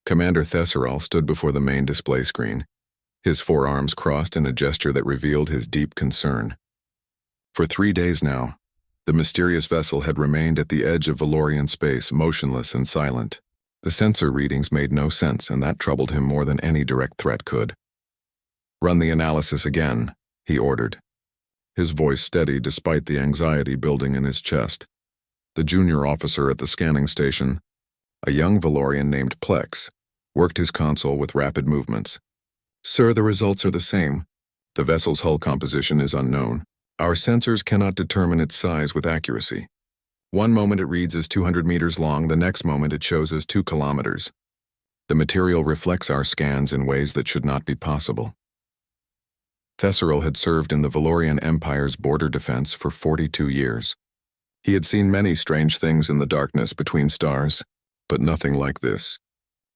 Commander Thesserol stood before the main display screen, his forearms crossed in a gesture that revealed his deep concern. For 3 days now, the mysterious vessel had remained at the edge of Valorian space, motionless and silent. The sensor readings made no sense, and that troubled him more than any direct threat could. "Run the analysis again," he ordered, his voice steady despite the anxiety building in his chest. The junior officer at the scanning station, a young Valorian named Plex, worked his console with rapid movements. "Sir, the results are the same. The vessel's hull composition is unknown. Our sensors cannot determine its size with accuracy. One moment it reads as 200 meters long, the next moment it shows as 2 kilometers. The material reflects our scans in ways that should not be possible." Thesserol had served in the Valorian Empire's border defense for 42 years. He had seen many strange things in the darkness between stars, but nothing like this.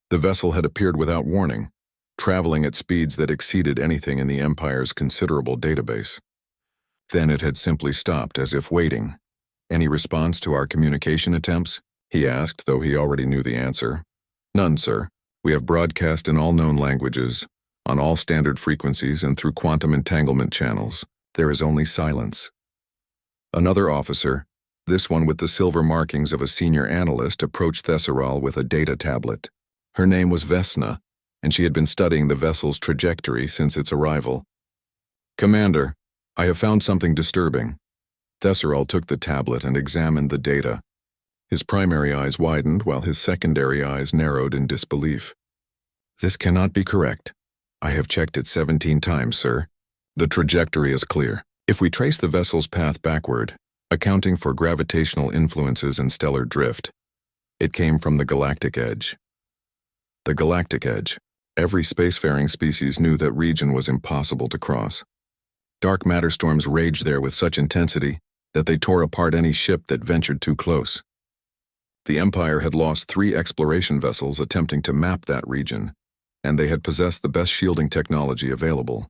The vessel had appeared without warning, traveling at speeds that exceeded anything in the Empire's considerable database. Then it had simply stopped, as if waiting. "Any response to our communication attempts?" he asked, though he already knew the answer. "None, sir. We have broadcast in all known languages, on all standard frequencies and through quantum entanglement channels. There is only silence." Another officer, this one with the silver markings of a senior analyst, approached Thesserol with a data tablet. Her name was Vesna, and she had been studying the vessel's trajectory since its arrival. "Commander, I have found something disturbing." Thesserol took the tablet and examined the data. His primary eyes widened while his secondary eyes narrowed in disbelief. "This cannot be correct. I have checked it 17 times, sir. The trajectory is clear. If we trace the vessel's path backward, accounting for gravitational influences and stellar drift, it came from the Galactic Edge." The Galactic Edge. Every spacefaring species knew that region was impossible to cross. Dark matter storms raged there with such intensity that they tore apart any ship that ventured too close. The Empire had lost 3 exploration vessels attempting to map that region, and they had possessed the best shielding technology available.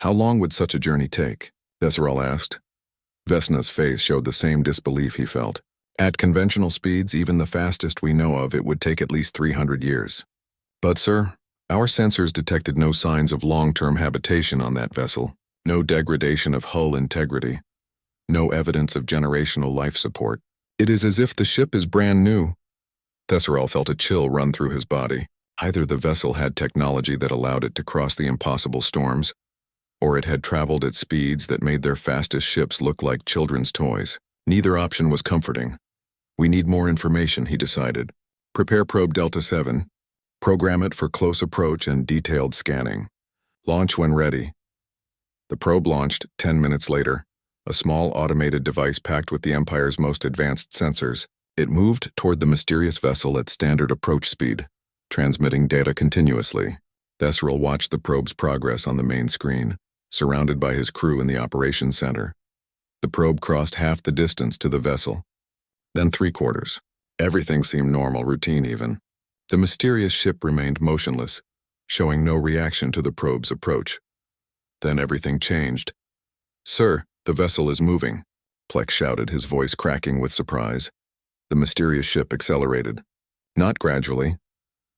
"How long would such a journey take?" Thesserol asked. Vesna's face showed the same disbelief he felt. "At conventional speeds, even the fastest we know of, it would take at least 300 years. But, sir, our sensors detected no signs of long-term habitation on that vessel. No degradation of hull integrity. No evidence of generational life support. It is as if the ship is brand new." Thesserol felt a chill run through his body. Either the vessel had technology that allowed it to cross the impossible storms, or it had traveled at speeds that made their fastest ships look like children's toys. Neither option was comforting. "We need more information," he decided. "Prepare probe Delta 7. Program it for close approach and detailed scanning. Launch when ready." The probe launched 10 minutes later, a small automated device packed with the Empire's most advanced sensors. It moved toward the mysterious vessel at standard approach speed, transmitting data continuously. Thesserol watched the probe's progress on the main screen, surrounded by his crew in the operations center. The probe crossed half the distance to the vessel, then 3/4. Everything seemed normal, routine even. The mysterious ship remained motionless, showing no reaction to the probe's approach. Then everything changed. "Sir, the vessel is moving," Plex shouted, his voice cracking with surprise. The mysterious ship accelerated. Not gradually,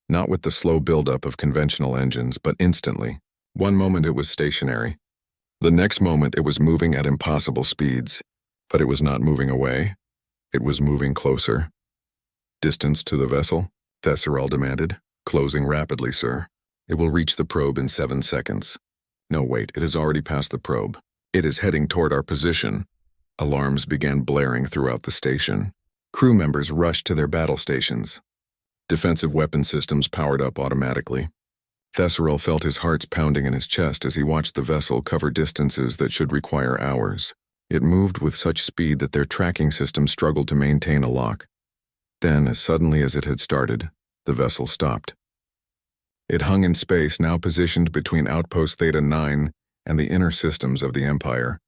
not with the slow buildup of conventional engines, but instantly. One moment it was stationary. The next moment it was moving at impossible speeds. But it was not moving away. It was moving closer. "Distance to the vessel?" Thesserol demanded. "Closing rapidly, sir. It will reach the probe in 7 seconds. No, wait, it has already passed the probe. It is heading toward our position." Alarms began blaring throughout the station. Crew members rushed to their battle stations. Defensive weapon systems powered up automatically. Thesserol felt his heart pounding in his chest as he watched the vessel cover distances that should require hours. It moved with such speed that their tracking system struggled to maintain a lock. Then, as suddenly as it had started, the vessel stopped. It hung in space, now positioned between Outpost Theta 9 and the inner systems of the Empire,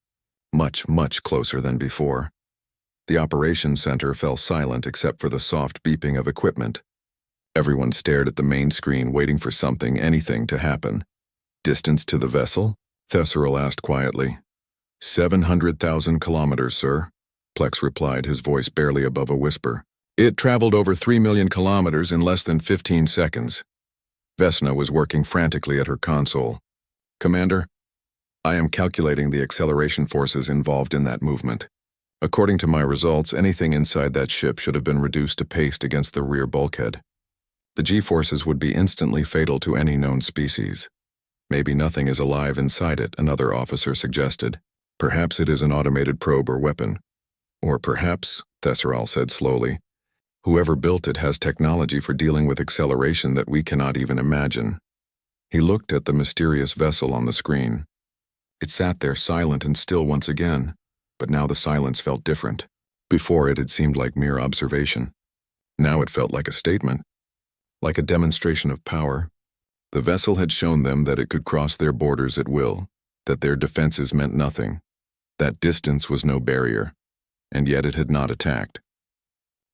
much, much closer than before. The operations center fell silent except for the soft beeping of equipment. Everyone stared at the main screen, waiting for something, anything, to happen. "Distance to the vessel?" Thesserol asked quietly. 700,000 kilometers, sir," Plex replied, his voice barely above a whisper. It traveled over 3 million kilometers in less than 15 seconds. Vesna was working frantically at her console. Commander, I am calculating the acceleration forces involved in that movement. According to my results, anything inside that ship should have been reduced to paste against the rear bulkhead. The G-forces would be instantly fatal to any known species. Maybe nothing is alive inside it, another officer suggested. Perhaps it is an automated probe or weapon. Or perhaps, Thesseral said slowly, whoever built it has technology for dealing with acceleration that we cannot even imagine. He looked at the mysterious vessel on the screen. It sat there silent and still once again, but now the silence felt different. Before it had seemed like mere observation. Now it felt like a statement, like a demonstration of power. The vessel had shown them that it could cross their borders at will, that their defenses meant nothing, that distance was no barrier, and yet it had not attacked.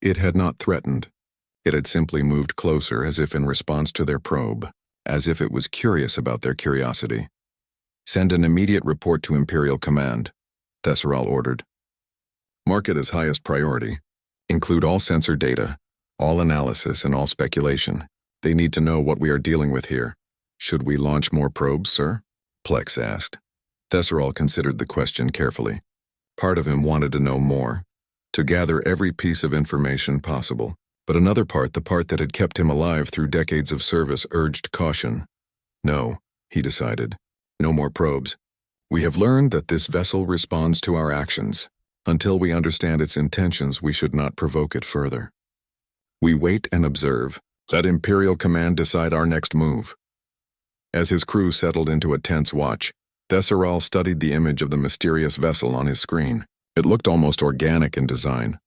It had not threatened. It had simply moved closer as if in response to their probe, as if it was curious about their curiosity. Send an immediate report to Imperial Command, Thesseral ordered. Mark it as highest priority. Include all sensor data, all analysis and all speculation. They need to know what we are dealing with here. Should we launch more probes, sir? Plex asked. Thesseral considered the question carefully. Part of him wanted to know more, to gather every piece of information possible, but another part, the part that had kept him alive through decades of service, urged caution. No, he decided. No more probes. We have learned that this vessel responds to our actions. Until we understand its intentions, we should not provoke it further. We wait and observe. Let Imperial Command decide our next move. As his crew settled into a tense watch, Thesseral studied the image of the mysterious vessel on his screen. It looked almost organic in design,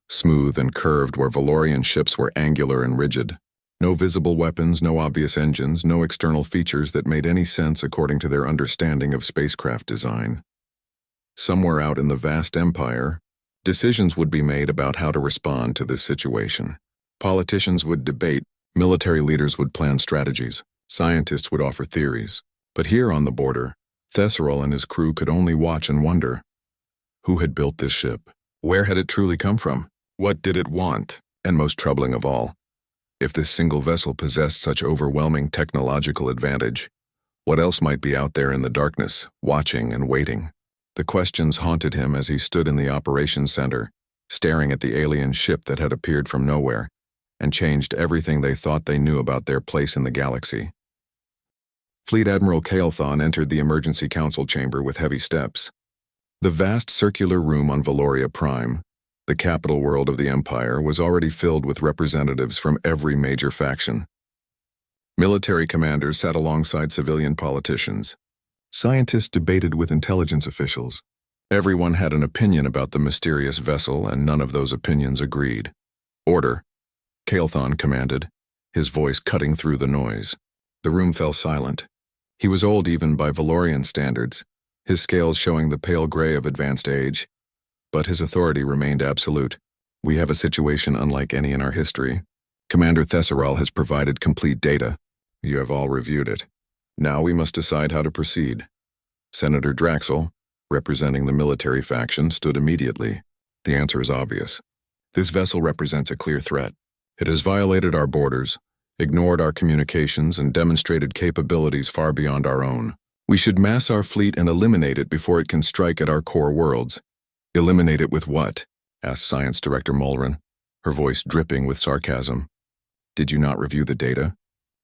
smooth and curved where Valorian ships were angular and rigid. No visible weapons, no obvious engines, no external features that made any sense according to their understanding of spacecraft design. Somewhere out in the vast empire, decisions would be made about how to respond to this situation. Politicians would debate, military leaders would plan strategies, scientists would offer theories. But here on the border, Thesseral and his crew could only watch and wonder. Who had built this ship? Where had it truly come from? What did it want? And most troubling of all, if this single vessel possessed such overwhelming technological advantage, what else might be out there in the darkness, watching and waiting? The questions haunted him as he stood in the operations center, staring at the alien ship that had appeared from nowhere and changed everything they thought they knew about their place in the galaxy. Fleet Admiral Kael'thon entered the emergency council chamber with heavy steps. The vast circular room on Valoria Prime, the capital world of the Empire, was already filled with representatives from every major faction. Military commanders sat alongside civilian politicians. Scientists debated with intelligence officials. Everyone had an opinion about the mysterious vessel, and none of those opinions agreed. Order, Kael'thon commanded, his voice cutting through the noise. The room fell silent. He was old even by Valorian standards, his scales showing the pale gray of advanced age. But his authority remained absolute. We have a situation unlike any in our history. Commander Thesseral has provided complete data. You have all reviewed it. Now we must decide how to proceed. Senator Draxel, representing the military faction, stood immediately. The answer is obvious. This vessel represents a clear threat. It has violated our borders, ignored our communications, and demonstrated capabilities far beyond our own. We should mass our fleet and eliminate it before it can strike at our core worlds. Eliminate it with what? Asked Science Director Mulrin, her voice dripping with sarcasm. Did you not review the data?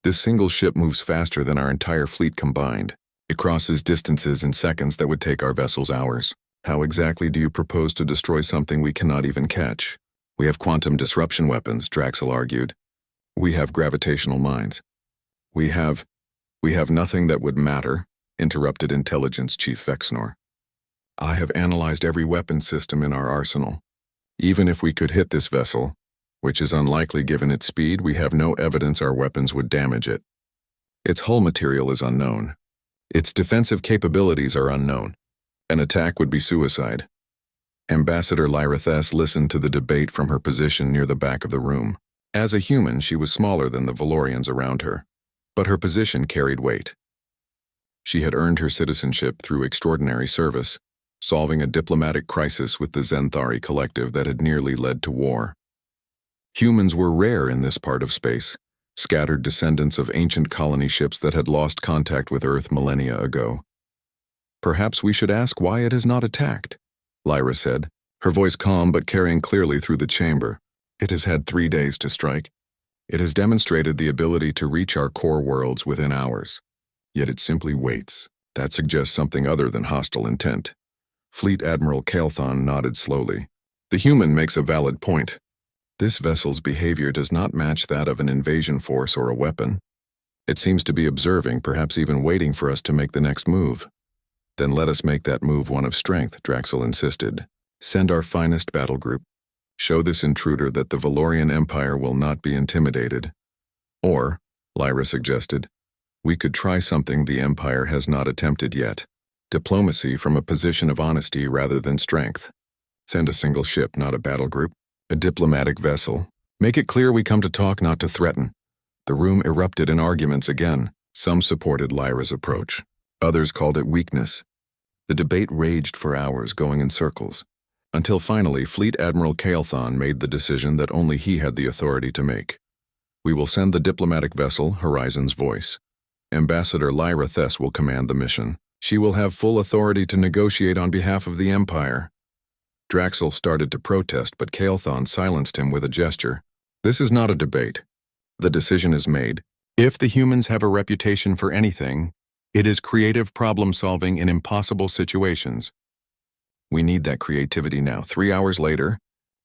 This single ship moves faster than our entire fleet combined. It crosses distances in seconds that would take our vessels hours. How exactly do you propose to destroy something we cannot even catch? We have quantum disruption weapons, Draxel argued. We have gravitational mines. We have nothing that would matter, interrupted Intelligence Chief Vexnor. I have analyzed every weapon system in our arsenal. Even if we could hit this vessel, which is unlikely given its speed, we have no evidence our weapons would damage it. Its hull material is unknown. Its defensive capabilities are unknown. An attack would be suicide. Ambassador Lyrathess listened to the debate from her position near the back of the room. As a human, she was smaller than the Valorians around her, but her position carried weight. She had earned her citizenship through extraordinary service, solving a diplomatic crisis with the Zenthari collective that had nearly led to war. Humans were rare in this part of space, scattered descendants of ancient colony ships that had lost contact with Earth millennia ago. Perhaps we should ask why it has not attacked, Lyra said, her voice calm but carrying clearly through the chamber. It has had 3 days to strike. It has demonstrated the ability to reach our core worlds within hours. Yet it simply waits. That suggests something other than hostile intent. Fleet Admiral Kael'thon nodded slowly. The human makes a valid point. This vessel's behavior does not match that of an invasion force or a weapon. It seems to be observing, perhaps even waiting for us to make the next move. Then let us make that move one of strength, Draxel insisted. Send our finest battle group. Show this intruder that the Valorian Empire will not be intimidated. Or, Lyra suggested, we could try something the Empire has not attempted yet. Diplomacy from a position of honesty rather than strength. Send a single ship, not a battle group. A diplomatic vessel. Make it clear we come to talk, not to threaten. The room erupted in arguments again. Some supported Lyra's approach. Others called it weakness. The debate raged for hours, going in circles, until finally Fleet Admiral Kael'thon made the decision that only he had the authority to make. We will send the diplomatic vessel, Horizon's Voice. Ambassador Lyra Thess will command the mission. She will have full authority to negotiate on behalf of the Empire. Draxel started to protest, but Kael'thon silenced him with a gesture. This is not a debate. The decision is made. If the humans have a reputation for anything, it is creative problem-solving in impossible situations. We need that creativity now. 3 hours later,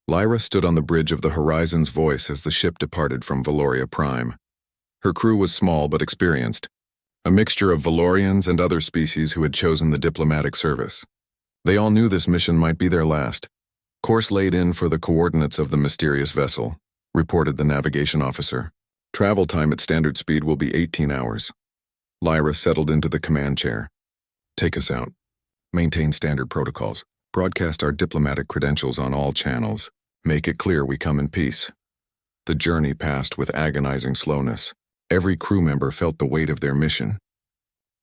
Lyra stood on the bridge of the Horizon's Voice as the ship departed from Valoria Prime. Her crew was small but experienced, a mixture of Valorians and other species who had chosen the diplomatic service. They all knew this mission might be their last. Course laid in for the coordinates of the mysterious vessel, reported the navigation officer. Travel time at standard speed will be 18 hours. Lyra settled into the command chair. Take us out. Maintain standard protocols. Broadcast our diplomatic credentials on all channels. Make it clear we come in peace. The journey passed with agonizing slowness. Every crew member felt the weight of their mission.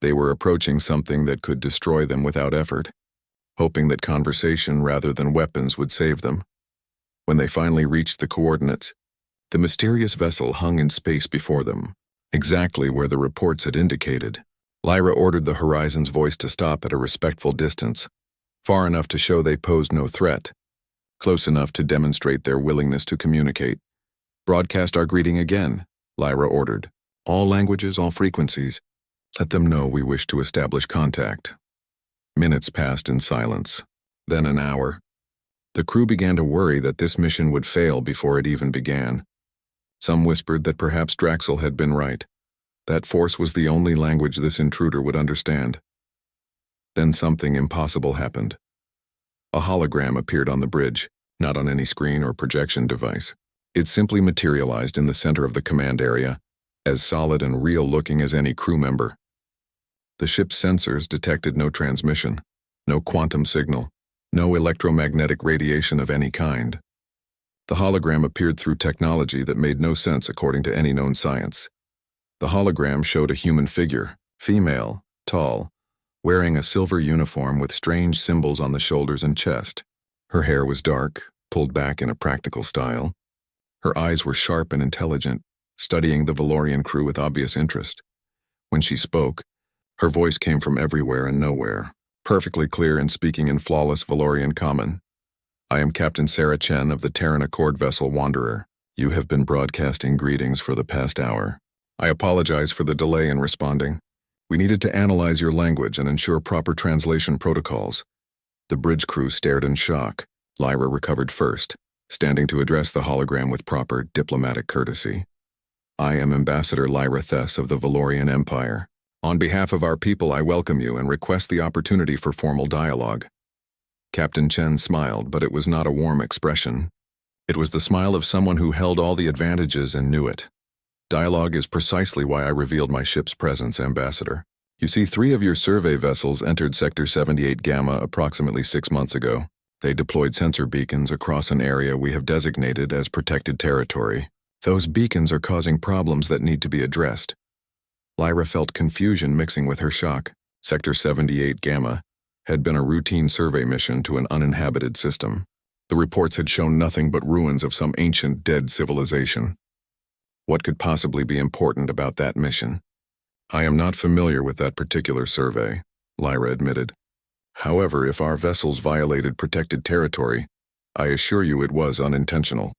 They were approaching something that could destroy them without effort, hoping that conversation rather than weapons would save them. When they finally reached the coordinates, the mysterious vessel hung in space before them, exactly where the reports had indicated. Lyra ordered the Horizon's Voice to stop at a respectful distance, far enough to show they posed no threat, close enough to demonstrate their willingness to communicate. Broadcast our greeting again, Lyra ordered. All languages, all frequencies. Let them know we wish to establish contact. Minutes passed in silence, then an hour. The crew began to worry that this mission would fail before it even began. Some whispered that perhaps Draxel had been right. That force was the only language this intruder would understand. Then something impossible happened. A hologram appeared on the bridge, not on any screen or projection device. It simply materialized in the center of the command area, as solid and real-looking as any crew member. The ship's sensors detected no transmission, no quantum signal, no electromagnetic radiation of any kind. The hologram appeared through technology that made no sense according to any known science. The hologram showed a human figure, female, tall, wearing a silver uniform with strange symbols on the shoulders and chest. Her hair was dark, pulled back in a practical style. Her eyes were sharp and intelligent, studying the Valorian crew with obvious interest. When she spoke, her voice came from everywhere and nowhere, perfectly clear and speaking in flawless Valorian common. I am Captain Sarah Chen of the Terran Accord vessel Wanderer. You have been broadcasting greetings for the past hour. I apologize for the delay in responding. We needed to analyze your language and ensure proper translation protocols. The bridge crew stared in shock. Lyra recovered first, standing to address the hologram with proper diplomatic courtesy. I am Ambassador Lyra Thess of the Valorian Empire. On behalf of our people, I welcome you and request the opportunity for formal dialogue. Captain Chen smiled, but it was not a warm expression. It was the smile of someone who held all the advantages and knew it. Dialogue is precisely why I revealed my ship's presence, Ambassador. You see, 3 of your survey vessels entered Sector 78 Gamma approximately 6 months ago. They deployed sensor beacons across an area we have designated as protected territory. Those beacons are causing problems that need to be addressed. Lyra felt confusion mixing with her shock. Sector 78 Gamma had been a routine survey mission to an uninhabited system. The reports had shown nothing but ruins of some ancient dead civilization. What could possibly be important about that mission? I am not familiar with that particular survey, Lyra admitted. However, if our vessels violated protected territory, I assure you it was unintentional.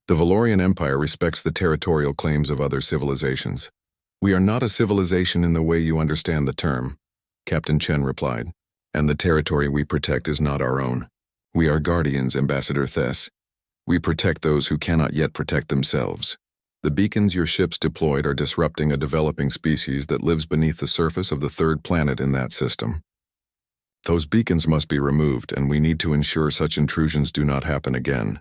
The Valorian Empire respects the territorial claims of other civilizations. We are not a civilization in the way you understand the term, Captain Chen replied, and the territory we protect is not our own. We are guardians, Ambassador Thess. We protect those who cannot yet protect themselves. The beacons your ships deployed are disrupting a developing species that lives beneath the surface of the third planet in that system. Those beacons must be removed, and we need to ensure such intrusions do not happen again.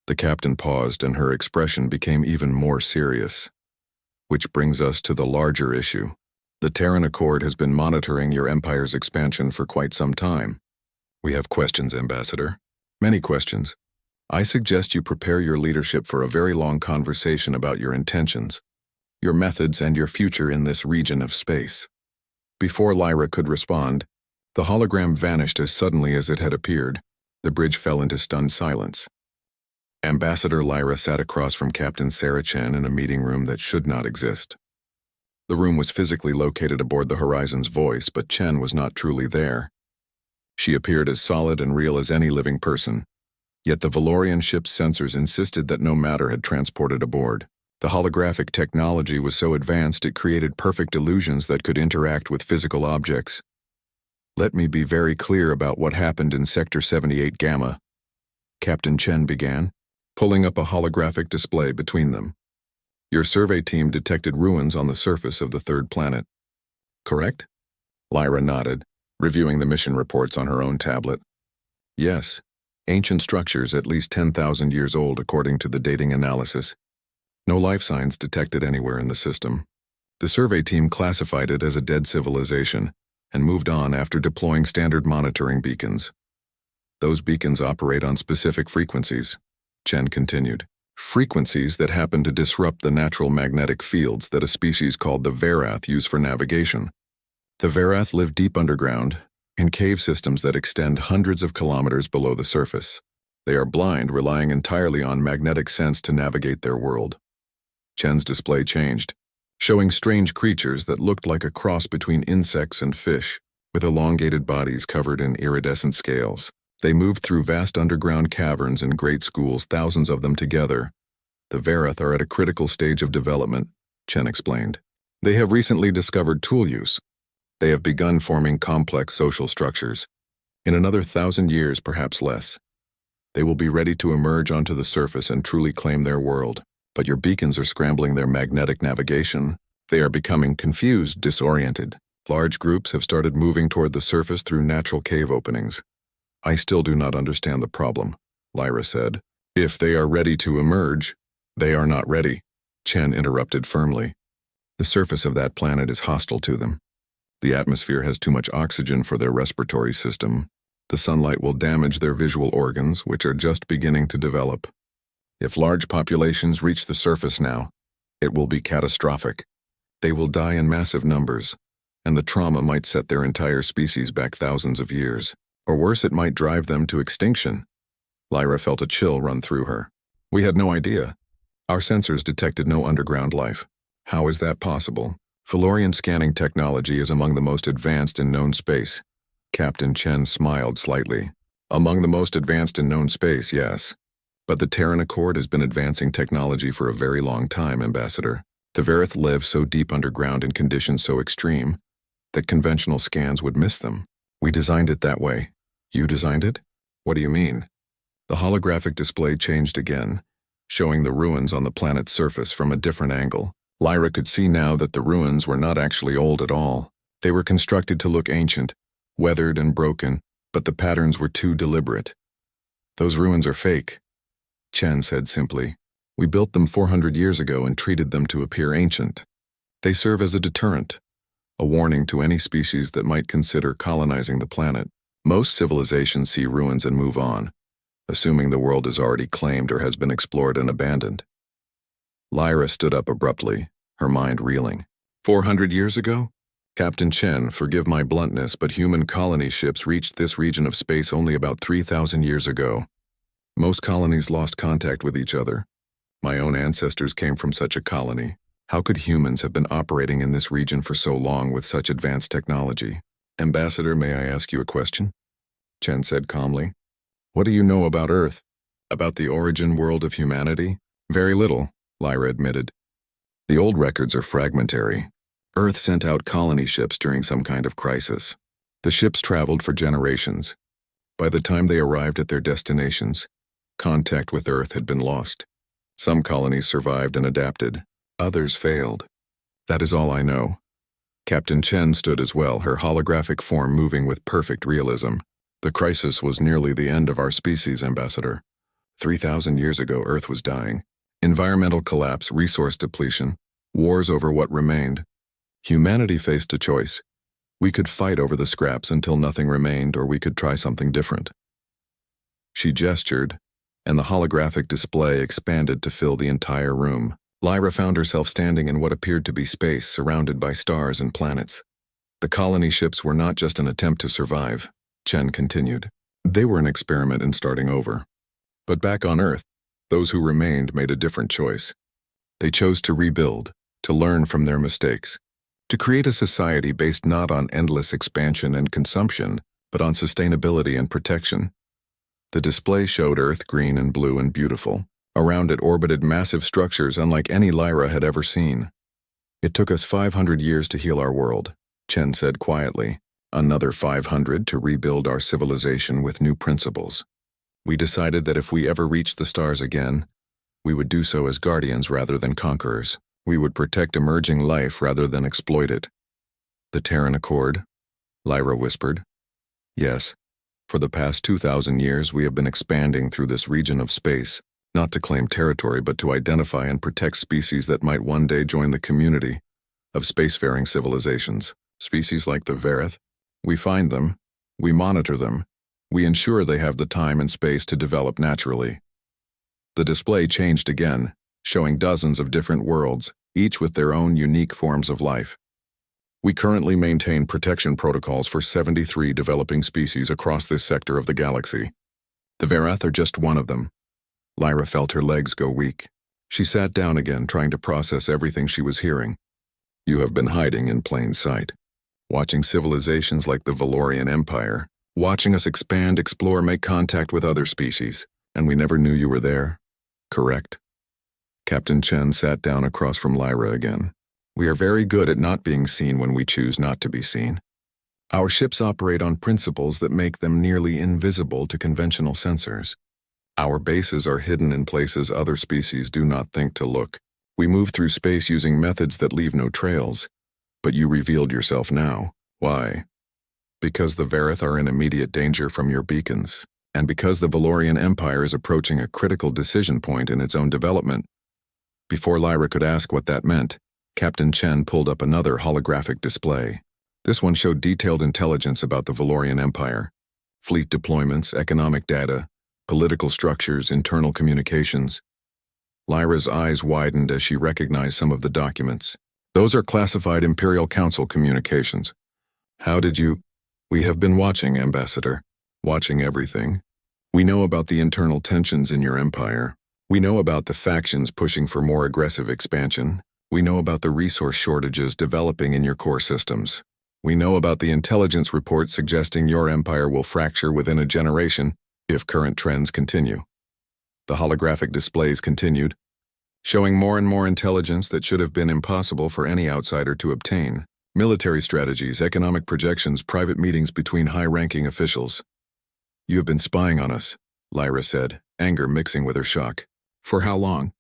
The captain paused, and her expression became even more serious. Which brings us to the larger issue. The Terran Accord has been monitoring your empire's expansion for quite some time. We have questions, Ambassador. Many questions. I suggest you prepare your leadership for a very long conversation about your intentions, your methods, and your future in this region of space. Before Lyra could respond, the hologram vanished as suddenly as it had appeared. The bridge fell into stunned silence. Ambassador Lyra sat across from Captain Sarah Chen in a meeting room that should not exist. The room was physically located aboard the Horizon's Voice, but Chen was not truly there. She appeared as solid and real as any living person. Yet the Valorian ship's sensors insisted that no matter had transported aboard. The holographic technology was so advanced it created perfect illusions that could interact with physical objects. Let me be very clear about what happened in Sector 78 Gamma, Captain Chen began, pulling up a holographic display between them. Your survey team detected ruins on the surface of the third planet. Correct? Lyra nodded, reviewing the mission reports on her own tablet. Yes. Ancient structures at least 10,000 years old according to the dating analysis. No life signs detected anywhere in the system. The survey team classified it as a dead civilization and moved on after deploying standard monitoring beacons. Those beacons operate on specific frequencies, Chen continued. Frequencies that happen to disrupt the natural magnetic fields that a species called the Verath use for navigation. The Verath live deep underground, in cave systems that extend hundreds of kilometers below the surface. They are blind, relying entirely on magnetic sense to navigate their world. Chen's display changed, showing strange creatures that looked like a cross between insects and fish, with elongated bodies covered in iridescent scales. They moved through vast underground caverns and great schools, thousands of them together. The Verath are at a critical stage of development, Chen explained. They have recently discovered tool use. They have begun forming complex social structures. In another 1,000 years, perhaps less, they will be ready to emerge onto the surface and truly claim their world. But your beacons are scrambling their magnetic navigation. They are becoming confused, disoriented. Large groups have started moving toward the surface through natural cave openings. I still do not understand the problem, Lyra said. If they are ready to emerge, they are not ready, Chen interrupted firmly. The surface of that planet is hostile to them. The atmosphere has too much oxygen for their respiratory system. The sunlight will damage their visual organs, which are just beginning to develop. If large populations reach the surface now, it will be catastrophic. They will die in massive numbers, and the trauma might set their entire species back thousands of years. Or worse, it might drive them to extinction. Lyra felt a chill run through her. We had no idea. Our sensors detected no underground life. How is that possible? Valorian scanning technology is among the most advanced in known space. Captain Chen smiled slightly. Among the most advanced in known space, yes. But the Terran Accord has been advancing technology for a very long time, Ambassador. The Verath live so deep underground in conditions so extreme that conventional scans would miss them. We designed it that way. You designed it? What do you mean? The holographic display changed again, showing the ruins on the planet's surface from a different angle. Lyra could see now that the ruins were not actually old at all. They were constructed to look ancient, weathered and broken, but the patterns were too deliberate. Those ruins are fake, Chen said simply. We built them 400 years ago and treated them to appear ancient. They serve as a deterrent, a warning to any species that might consider colonizing the planet. Most civilizations see ruins and move on, assuming the world is already claimed or has been explored and abandoned. Lyra stood up abruptly, her mind reeling. 400 years ago? Captain Chen, forgive my bluntness, but human colony ships reached this region of space only about 3,000 years ago. Most colonies lost contact with each other. My own ancestors came from such a colony. How could humans have been operating in this region for so long with such advanced technology? Ambassador, may I ask you a question? Chen said calmly. What do you know about Earth? About the origin world of humanity? Very little, Lyra admitted. The old records are fragmentary. Earth sent out colony ships during some kind of crisis. The ships traveled for generations. By the time they arrived at their destinations, contact with Earth had been lost. Some colonies survived and adapted. Others failed. That is all I know. Captain Chen stood as well, her holographic form moving with perfect realism. The crisis was nearly the end of our species, Ambassador. 3,000 years ago, Earth was dying. Environmental collapse, resource depletion, wars over what remained. Humanity faced a choice. We could fight over the scraps until nothing remained, or we could try something different. She gestured, and the holographic display expanded to fill the entire room. Lyra found herself standing in what appeared to be space, surrounded by stars and planets. The colony ships were not just an attempt to survive, Chen continued. They were an experiment in starting over. But back on Earth, those who remained made a different choice. They chose to rebuild, to learn from their mistakes, to create a society based not on endless expansion and consumption, but on sustainability and protection. The display showed Earth green and blue and beautiful. Around it orbited massive structures unlike any Lyra had ever seen. It took us 500 years to heal our world, Chen said quietly. Another 500 to rebuild our civilization with new principles. We decided that if we ever reached the stars again, we would do so as guardians rather than conquerors. We would protect emerging life rather than exploit it. The Terran Accord? Lyra whispered. Yes. For the past 2,000 years, we have been expanding through this region of space, not to claim territory, but to identify and protect species that might one day join the community of spacefaring civilizations. Species like the Verith. We find them, we monitor them, we ensure they have the time and space to develop naturally. The display changed again, showing dozens of different worlds, each with their own unique forms of life. We currently maintain protection protocols for 73 developing species across this sector of the galaxy. The Verith are just one of them. Lyra felt her legs go weak. She sat down again, trying to process everything she was hearing. You have been hiding in plain sight, watching civilizations like the Valorian Empire, watching us expand, explore, make contact with other species, and we never knew you were there, correct? Captain Chen sat down across from Lyra again. We are very good at not being seen when we choose not to be seen. Our ships operate on principles that make them nearly invisible to conventional sensors. Our bases are hidden in places other species do not think to look. We move through space using methods that leave no trails. But you revealed yourself now. Why? Because the Verith are in immediate danger from your beacons, and because the Valorian Empire is approaching a critical decision point in its own development. Before Lyra could ask what that meant, Captain Chen pulled up another holographic display. This one showed detailed intelligence about the Valorian Empire. Fleet deployments, economic data, political structures, internal communications. Lyra's eyes widened as she recognized some of the documents. Those are classified Imperial Council communications. How did you? We have been watching, Ambassador. Watching everything. We know about the internal tensions in your empire. We know about the factions pushing for more aggressive expansion. We know about the resource shortages developing in your core systems. We know about the intelligence reports suggesting your empire will fracture within a generation if current trends continue. The holographic displays continued, showing more and more intelligence that should have been impossible for any outsider to obtain. Military strategies, economic projections, private meetings between high-ranking officials. You have been spying on us, Lyra said, anger mixing with her shock. For how long?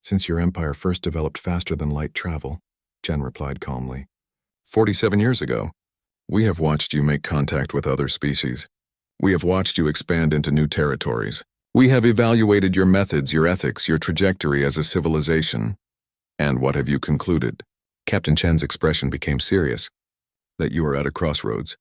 Since your empire first developed faster than light travel, Chen replied calmly. 47 years ago. We have watched you make contact with other species. We have watched you expand into new territories. We have evaluated your methods, your ethics, your trajectory as a civilization. And what have you concluded? Captain Chen's expression became serious. That you are at a crossroads.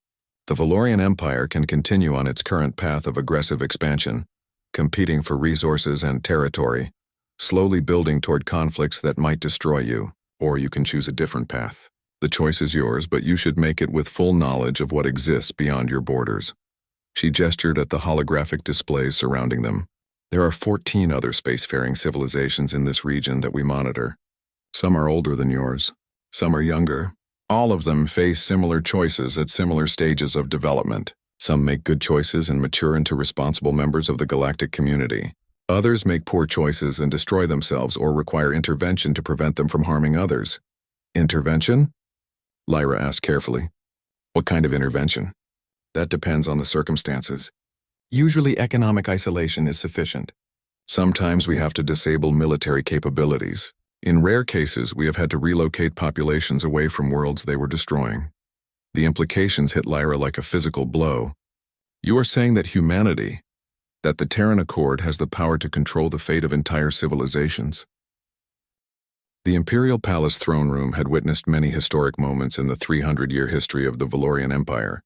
The Valorian Empire can continue on its current path of aggressive expansion, competing for resources and territory, slowly building toward conflicts that might destroy you, or you can choose a different path. The choice is yours, but you should make it with full knowledge of what exists beyond your borders. She gestured at the holographic displays surrounding them. There are 14 other spacefaring civilizations in this region that we monitor. Some are older than yours. Some are younger. All of them face similar choices at similar stages of development. Some make good choices and mature into responsible members of the galactic community. Others make poor choices and destroy themselves or require intervention to prevent them from harming others. Intervention? Lyra asked carefully. What kind of intervention? That depends on the circumstances. Usually economic isolation is sufficient. Sometimes we have to disable military capabilities. In rare cases, we have had to relocate populations away from worlds they were destroying. The implications hit Lyra like a physical blow. You are saying that humanity, that the Terran Accord has the power to control the fate of entire civilizations. The Imperial Palace throne room had witnessed many historic moments in the 300-year history of the Valorian Empire,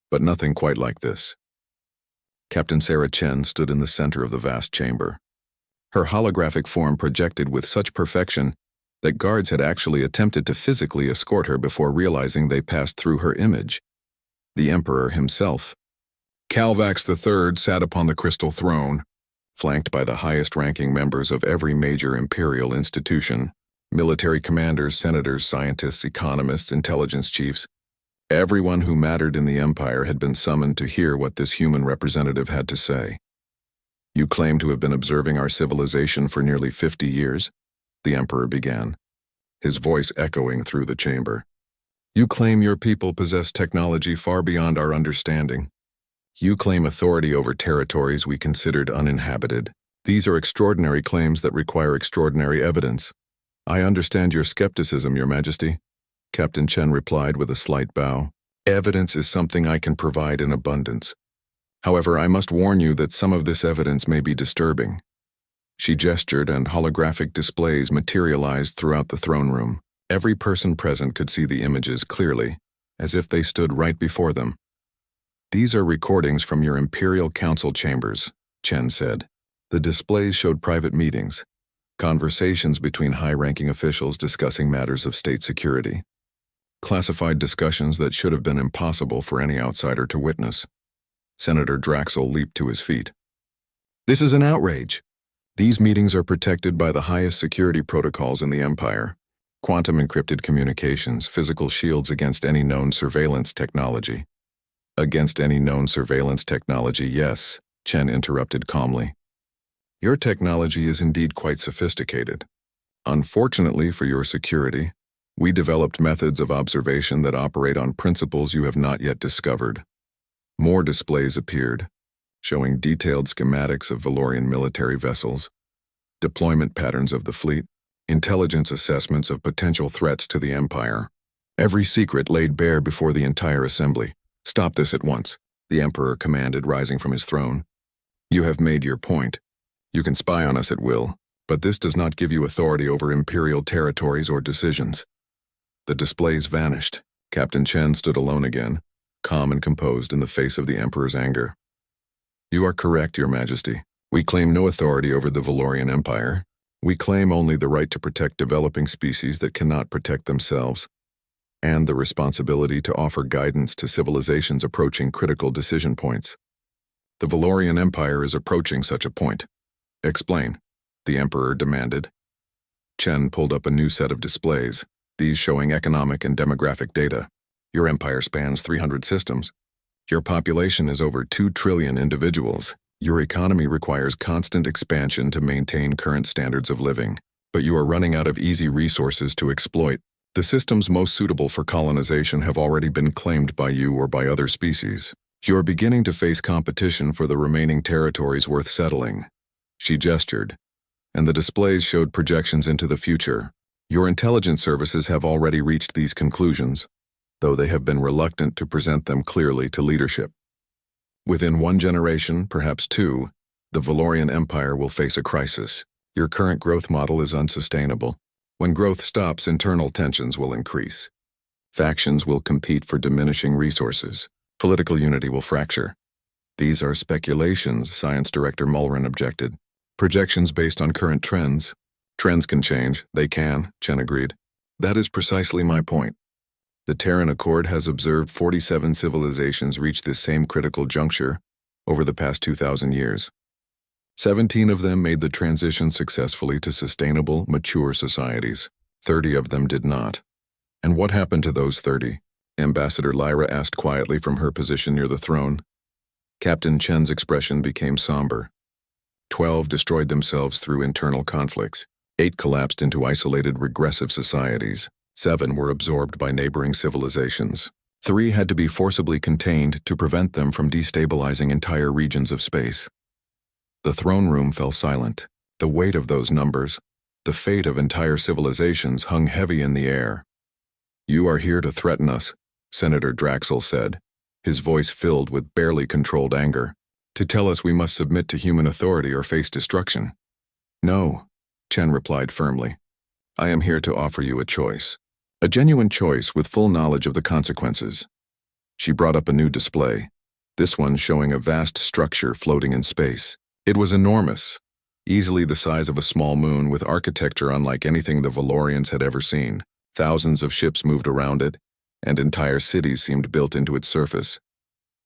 but nothing quite like this. Captain Sarah Chen stood in the center of the vast chamber. Her holographic form projected with such perfection that guards had actually attempted to physically escort her before realizing they passed through her image. The Emperor himself, Calvax III, sat upon the crystal throne, flanked by the highest-ranking members of every major imperial institution, military commanders, senators, scientists, economists, intelligence chiefs. Everyone who mattered in the Empire had been summoned to hear what this human representative had to say. You claim to have been observing our civilization for nearly 50 years, the Emperor began, his voice echoing through the chamber. You claim your people possess technology far beyond our understanding. You claim authority over territories we considered uninhabited. These are extraordinary claims that require extraordinary evidence. I understand your skepticism, Your Majesty, Captain Chen replied with a slight bow. Evidence is something I can provide in abundance. However, I must warn you that some of this evidence may be disturbing. She gestured and holographic displays materialized throughout the throne room. Every person present could see the images clearly, as if they stood right before them. These are recordings from your Imperial Council chambers, Chen said. The displays showed private meetings, conversations between high-ranking officials discussing matters of state security, classified discussions that should have been impossible for any outsider to witness. Senator Draxel leaped to his feet. This is an outrage. These meetings are protected by the highest security protocols in the Empire. Quantum encrypted communications, physical shields against any known surveillance technology. Against any known surveillance technology, yes, Chen interrupted calmly. Your technology is indeed quite sophisticated. Unfortunately for your security, we developed methods of observation that operate on principles you have not yet discovered. More displays appeared, showing detailed schematics of Valorian military vessels, deployment patterns of the fleet, intelligence assessments of potential threats to the Empire. Every secret laid bare before the entire assembly. Stop this at once, the Emperor commanded, rising from his throne. You have made your point. You can spy on us at will, but this does not give you authority over Imperial territories or decisions. The displays vanished. Captain Chen stood alone again, calm and composed in the face of the Emperor's anger. You are correct, Your Majesty. We claim no authority over the Valorian Empire. We claim only the right to protect developing species that cannot protect themselves, and the responsibility to offer guidance to civilizations approaching critical decision points. The Valorian Empire is approaching such a point. Explain, the Emperor demanded. Chen pulled up a new set of displays, these showing economic and demographic data. Your empire spans 300 systems. Your population is over 2 trillion individuals. Your economy requires constant expansion to maintain current standards of living, but you are running out of easy resources to exploit. The systems most suitable for colonization have already been claimed by you or by other species. You're beginning to face competition for the remaining territories worth settling. She gestured, and the displays showed projections into the future. Your intelligence services have already reached these conclusions, though they have been reluctant to present them clearly to leadership. Within 1 generation, perhaps 2, the Valorian Empire will face a crisis. Your current growth model is unsustainable. When growth stops, internal tensions will increase. Factions will compete for diminishing resources. Political unity will fracture. These are speculations, Science Director Mulrin objected. Projections based on current trends. Trends can change. They can, Chen agreed. That is precisely my point. The Terran Accord has observed 47 civilizations reach this same critical juncture over the past 2,000 years. 17 of them made the transition successfully to sustainable, mature societies. 30 of them did not. And what happened to those 30? Ambassador Lyra asked quietly from her position near the throne. Captain Chen's expression became somber. 12 destroyed themselves through internal conflicts. 8 collapsed into isolated, regressive societies. 7 were absorbed by neighboring civilizations. 3 had to be forcibly contained to prevent them from destabilizing entire regions of space. The throne room fell silent. The weight of those numbers, the fate of entire civilizations, hung heavy in the air. "You are here to threaten us," Senator Draxel said, his voice filled with barely controlled anger. "To tell us we must submit to human authority or face destruction." "No," Chen replied firmly. "I am here to offer you a choice. A genuine choice with full knowledge of the consequences." She brought up a new display, this one showing a vast structure floating in space. It was enormous, easily the size of a small moon, with architecture unlike anything the Valorians had ever seen. Thousands of ships moved around it, and entire cities seemed built into its surface.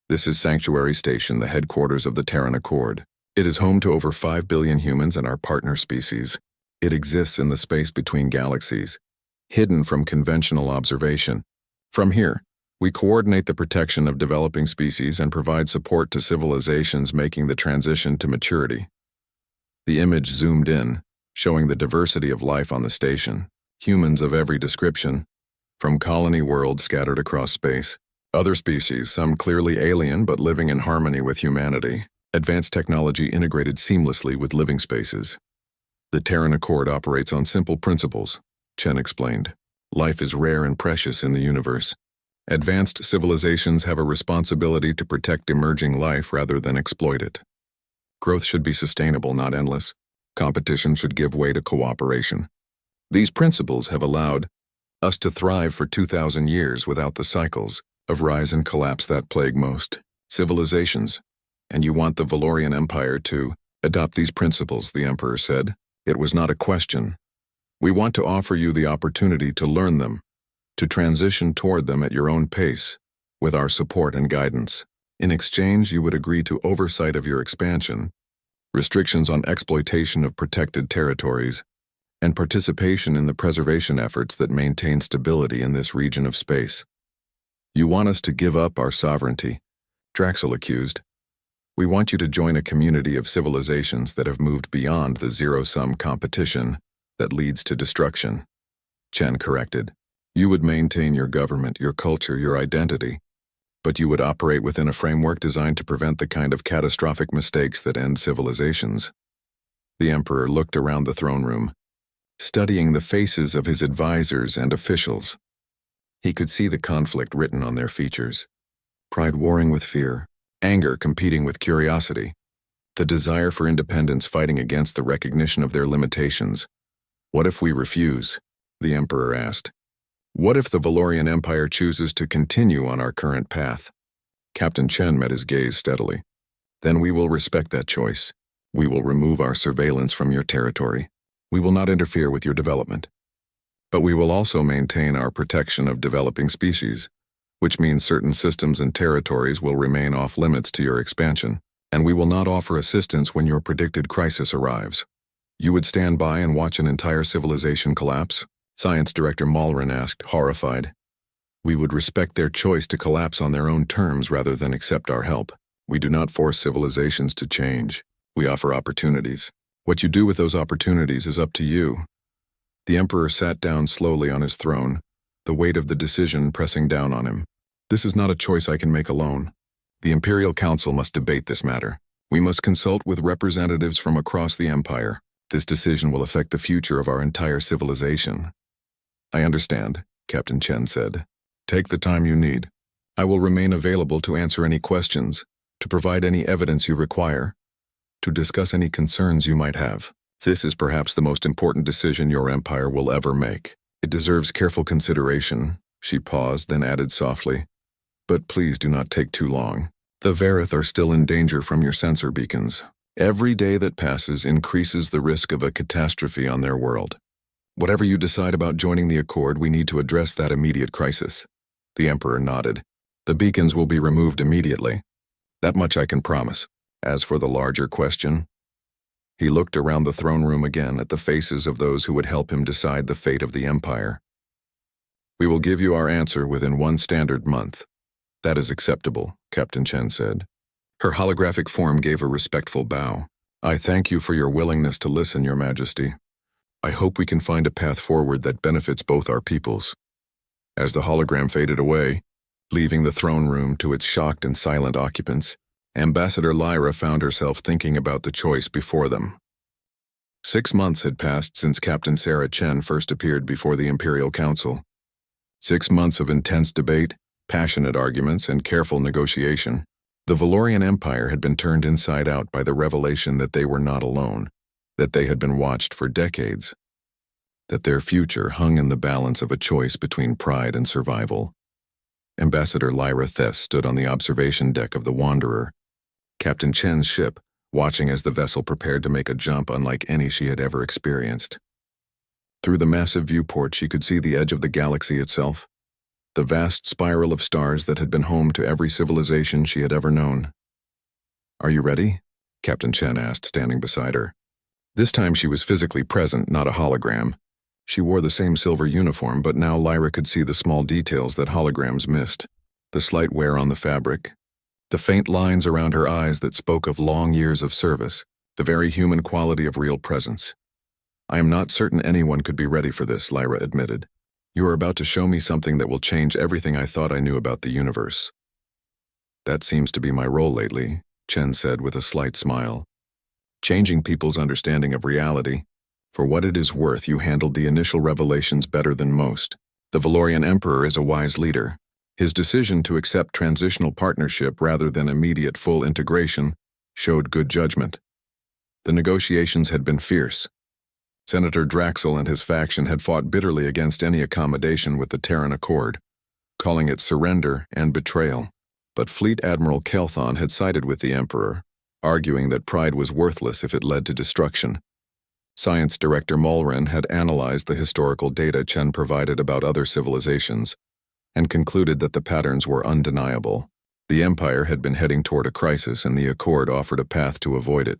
This is Sanctuary Station, the headquarters of the Terran Accord. It is home to over 5 billion humans and our partner species. It exists in the space between galaxies, hidden from conventional observation. From here, we coordinate the protection of developing species and provide support to civilizations making the transition to maturity. The image zoomed in, showing the diversity of life on the station. Humans of every description, from colony worlds scattered across space. Other species, some clearly alien but living in harmony with humanity. Advanced technology integrated seamlessly with living spaces. The Terran Accord operates on simple principles, Chen explained. Life is rare and precious in the universe. Advanced civilizations have a responsibility to protect emerging life rather than exploit it. Growth should be sustainable, not endless. Competition should give way to cooperation. These principles have allowed us to thrive for 2,000 years without the cycles of rise and collapse that plague most civilizations. And you want the Valorian Empire to adopt these principles, the Emperor said. It was not a question. We want to offer you the opportunity to learn them, to transition toward them at your own pace, with our support and guidance. In exchange, you would agree to oversight of your expansion, restrictions on exploitation of protected territories, and participation in the preservation efforts that maintain stability in this region of space. You want us to give up our sovereignty, Draxel accused. We want you to join a community of civilizations that have moved beyond the zero-sum competition that leads to destruction. Chen corrected. You would maintain your government, your culture, your identity, but you would operate within a framework designed to prevent the kind of catastrophic mistakes that end civilizations. The Emperor looked around the throne room, studying the faces of his advisors and officials. He could see the conflict written on their features. Pride warring with fear, anger competing with curiosity, the desire for independence fighting against the recognition of their limitations. What if we refuse? The Emperor asked. What if the Valorian Empire chooses to continue on our current path? Captain Chen met his gaze steadily. Then we will respect that choice. We will remove our surveillance from your territory. We will not interfere with your development. But we will also maintain our protection of developing species, which means certain systems and territories will remain off limits to your expansion, and we will not offer assistance when your predicted crisis arrives. You would stand by and watch an entire civilization collapse? Science Director Malrin asked, horrified. We would respect their choice to collapse on their own terms rather than accept our help. We do not force civilizations to change. We offer opportunities. What you do with those opportunities is up to you. The Emperor sat down slowly on his throne, the weight of the decision pressing down on him. This is not a choice I can make alone. The Imperial Council must debate this matter. We must consult with representatives from across the Empire. This decision will affect the future of our entire civilization. I understand, Captain Chen said. Take the time you need. I will remain available to answer any questions, to provide any evidence you require, to discuss any concerns you might have. This is perhaps the most important decision your empire will ever make. It deserves careful consideration. She paused, then added softly. But please do not take too long. The Varith are still in danger from your sensor beacons. Every day that passes increases the risk of a catastrophe on their world. Whatever you decide about joining the Accord, we need to address that immediate crisis. The Emperor nodded. The beacons will be removed immediately. That much I can promise. As for the larger question, He looked around the throne room again at the faces of those who would help him decide the fate of the Empire. "We will give you our answer within 1 standard month. That is acceptable," Captain Chen said. Her holographic form gave a respectful bow. "I thank you for your willingness to listen, Your Majesty. I hope we can find a path forward that benefits both our peoples." As the hologram faded away, leaving the throne room to its shocked and silent occupants, Ambassador Lyra found herself thinking about the choice before them. 6 months had passed since Captain Sarah Chen first appeared before the Imperial Council. 6 months of intense debate, passionate arguments, and careful negotiation. The Valorian Empire had been turned inside out by the revelation that they were not alone, that they had been watched for decades, that their future hung in the balance of a choice between pride and survival. Ambassador Lyra Thess stood on the observation deck of the Wanderer, Captain Chen's ship, watching as the vessel prepared to make a jump unlike any she had ever experienced. Through the massive viewport, she could see the edge of the galaxy itself, the vast spiral of stars that had been home to every civilization she had ever known. "Are you ready?" Captain Chen asked, standing beside her. This time she was physically present, not a hologram. She wore the same silver uniform, but now Lyra could see the small details that holograms missed. The slight wear on the fabric, the faint lines around her eyes that spoke of long years of service, the very human quality of real presence. "I am not certain anyone could be ready for this," Lyra admitted. "You are about to show me something that will change everything I thought I knew about the universe." "That seems to be my role lately," Chen said with a slight smile. "Changing people's understanding of reality. For what it is worth, you handled the initial revelations better than most. The Valorian Emperor is a wise leader. His decision to accept transitional partnership rather than immediate full integration showed good judgment. The negotiations had been fierce. Senator Draxel and his faction had fought bitterly against any accommodation with the Terran Accord, calling it surrender and betrayal. But Fleet Admiral Kelthon had sided with the Emperor, arguing that pride was worthless if it led to destruction. Science Director Mulren had analyzed the historical data Chen provided about other civilizations and concluded that the patterns were undeniable. The Empire had been heading toward a crisis, and the Accord offered a path to avoid it.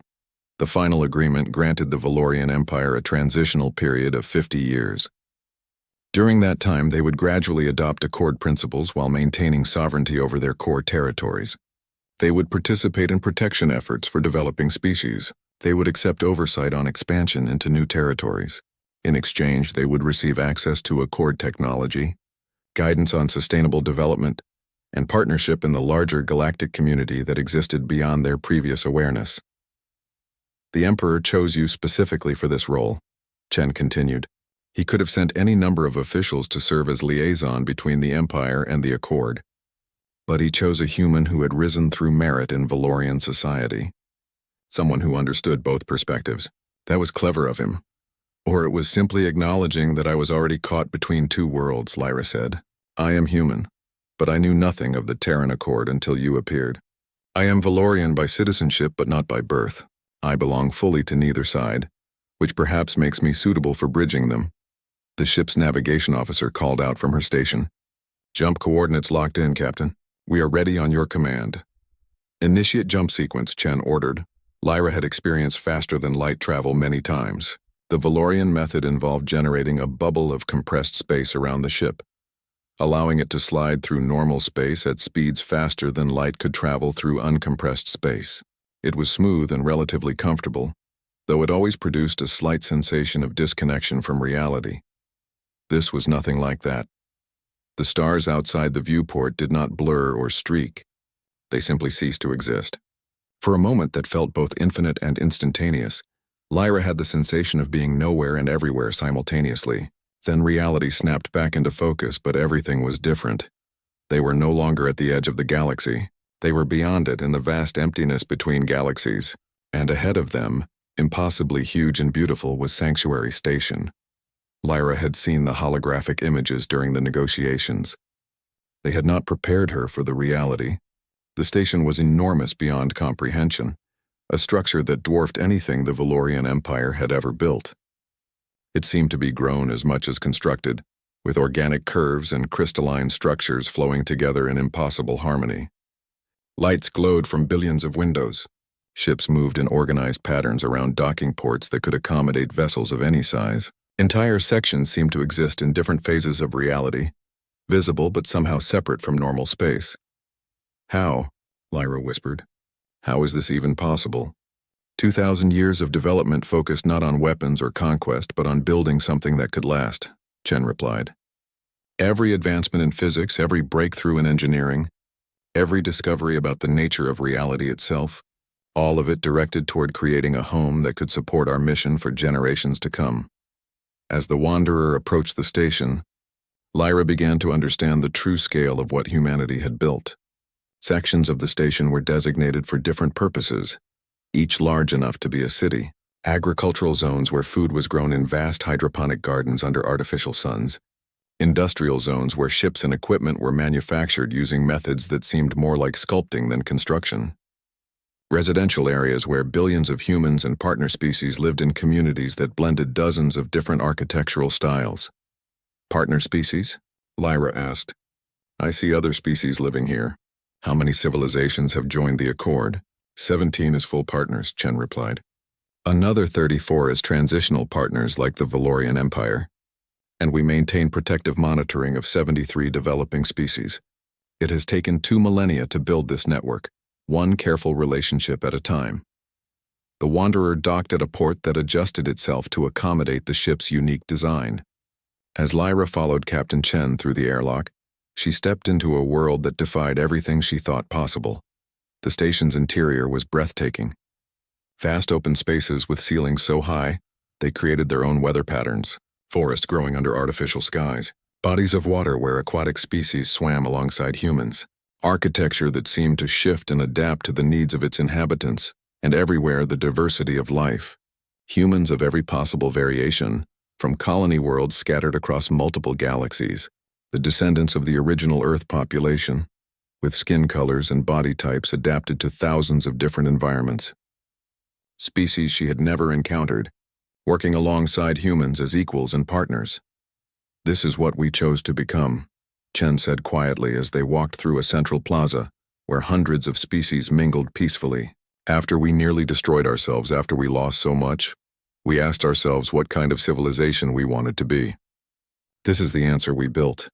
The final agreement granted the Valorian Empire a transitional period of 50 years. During that time, they would gradually adopt Accord principles while maintaining sovereignty over their core territories. They would participate in protection efforts for developing species. They would accept oversight on expansion into new territories. In exchange, they would receive access to Accord technology, guidance on sustainable development, and partnership in the larger galactic community that existed beyond their previous awareness. "The Emperor chose you specifically for this role," Chen continued. "He could have sent any number of officials to serve as liaison between the Empire and the Accord. But he chose a human who had risen through merit in Valorian society. Someone who understood both perspectives. That was clever of him. Or it was simply acknowledging that I was already caught between two worlds," Lyra said. "I am human, but I knew nothing of the Terran Accord until you appeared. I am Valorian by citizenship but not by birth. I belong fully to neither side, which perhaps makes me suitable for bridging them." The ship's navigation officer called out from her station. "Jump coordinates locked in, Captain. We are ready on your command." "Initiate jump sequence," Chen ordered. Lyra had experienced faster-than-light travel many times. The Valorian method involved generating a bubble of compressed space around the ship, allowing it to slide through normal space at speeds faster than light could travel through uncompressed space. It was smooth and relatively comfortable, though it always produced a slight sensation of disconnection from reality. This was nothing like that. The stars outside the viewport did not blur or streak. They simply ceased to exist. For a moment that felt both infinite and instantaneous, Lyra had the sensation of being nowhere and everywhere simultaneously. Then reality snapped back into focus, but everything was different. They were no longer at the edge of the galaxy. They were beyond it in the vast emptiness between galaxies. And ahead of them, impossibly huge and beautiful, was Sanctuary Station. Lyra had seen the holographic images during the negotiations. They had not prepared her for the reality. The station was enormous beyond comprehension, a structure that dwarfed anything the Valorian Empire had ever built. It seemed to be grown as much as constructed, with organic curves and crystalline structures flowing together in impossible harmony. Lights glowed from billions of windows. Ships moved in organized patterns around docking ports that could accommodate vessels of any size. Entire sections seemed to exist in different phases of reality, visible but somehow separate from normal space. How? Lyra whispered. How is this even possible? 2,000 years of development focused not on weapons or conquest, but on building something that could last, Chen replied. Every advancement in physics, every breakthrough in engineering, every discovery about the nature of reality itself, all of it directed toward creating a home that could support our mission for generations to come. As the Wanderer approached the station, Lyra began to understand the true scale of what humanity had built. Sections of the station were designated for different purposes, each large enough to be a city. Agricultural zones where food was grown in vast hydroponic gardens under artificial suns. Industrial zones where ships and equipment were manufactured using methods that seemed more like sculpting than construction. Residential areas where billions of humans and partner species lived in communities that blended dozens of different architectural styles. Partner species? Lyra asked. I see other species living here. How many civilizations have joined the Accord? 17 as full partners, Chen replied. Another 34 as transitional partners like the Valorian Empire. And we maintain protective monitoring of 73 developing species. It has taken 2 millennia to build this network, one careful relationship at a time. The Wanderer docked at a port that adjusted itself to accommodate the ship's unique design. As Lyra followed Captain Chen through the airlock, she stepped into a world that defied everything she thought possible. The station's interior was breathtaking. Vast open spaces with ceilings so high, they created their own weather patterns. Forests growing under artificial skies. Bodies of water where aquatic species swam alongside humans. Architecture that seemed to shift and adapt to the needs of its inhabitants. And everywhere the diversity of life. Humans of every possible variation, from colony worlds scattered across multiple galaxies. The descendants of the original Earth population, with skin colors and body types adapted to thousands of different environments. Species she had never encountered, working alongside humans as equals and partners. This is what we chose to become, Chen said quietly as they walked through a central plaza, where hundreds of species mingled peacefully. After we nearly destroyed ourselves, after we lost so much, we asked ourselves what kind of civilization we wanted to be. This is the answer we built.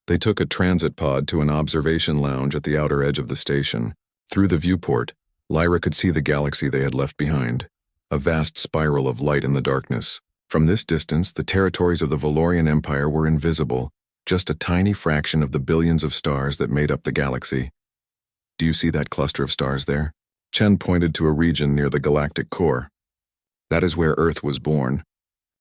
They took a transit pod to an observation lounge at the outer edge of the station. Through the viewport, Lyra could see the galaxy they had left behind, a vast spiral of light in the darkness. From this distance, the territories of the Valorian Empire were invisible, just a tiny fraction of the billions of stars that made up the galaxy. Do you see that cluster of stars there? Chen pointed to a region near the galactic core. That is where Earth was born,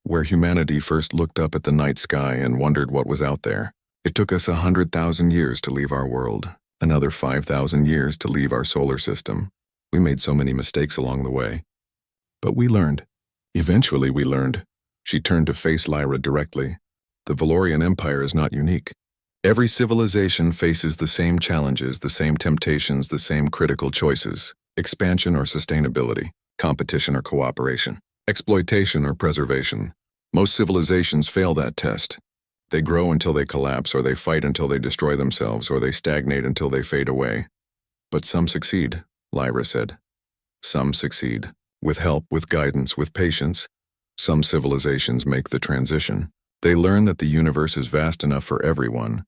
where humanity first looked up at the night sky and wondered what was out there. It took us 100,000 years to leave our world, another 5,000 years to leave our solar system. We made so many mistakes along the way. But we learned. Eventually we learned. She turned to face Lyra directly. The Valorian Empire is not unique. Every civilization faces the same challenges, the same temptations, the same critical choices. Expansion or sustainability, competition or cooperation, exploitation or preservation. Most civilizations fail that test. They grow until they collapse, or they fight until they destroy themselves, or they stagnate until they fade away. But some succeed, Lyra said. Some succeed. With help, with guidance, with patience. Some civilizations make the transition. They learn that the universe is vast enough for everyone,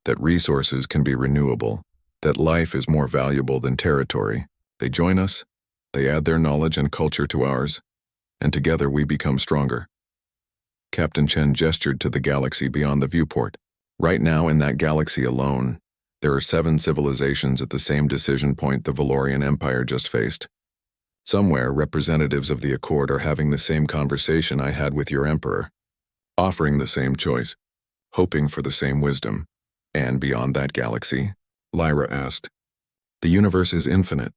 that resources can be renewable, that life is more valuable than territory. They join us, they add their knowledge and culture to ours, and together we become stronger. Captain Chen gestured to the galaxy beyond the viewport. Right now in that galaxy alone, there are 7 civilizations at the same decision point the Valorian Empire just faced. Somewhere, representatives of the Accord are having the same conversation I had with your Emperor, offering the same choice, hoping for the same wisdom. And beyond that galaxy, Lyra asked, the universe is infinite.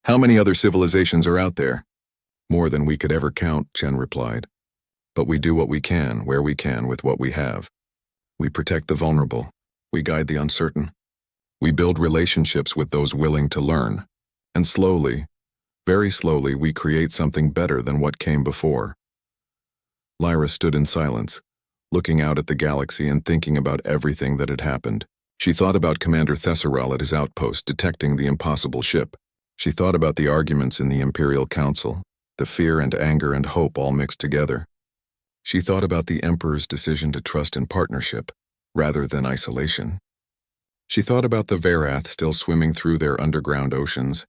How many other civilizations are out there? More than we could ever count, Chen replied. But we do what we can, where we can, with what we have. We protect the vulnerable. We guide the uncertain. We build relationships with those willing to learn. And slowly, very slowly, we create something better than what came before. Lyra stood in silence, looking out at the galaxy and thinking about everything that had happened. She thought about Commander Thesserel at his outpost detecting the impossible ship. She thought about the arguments in the Imperial Council, the fear and anger and hope all mixed together. She thought about the Emperor's decision to trust in partnership, rather than isolation. She thought about the Verath still swimming through their underground oceans,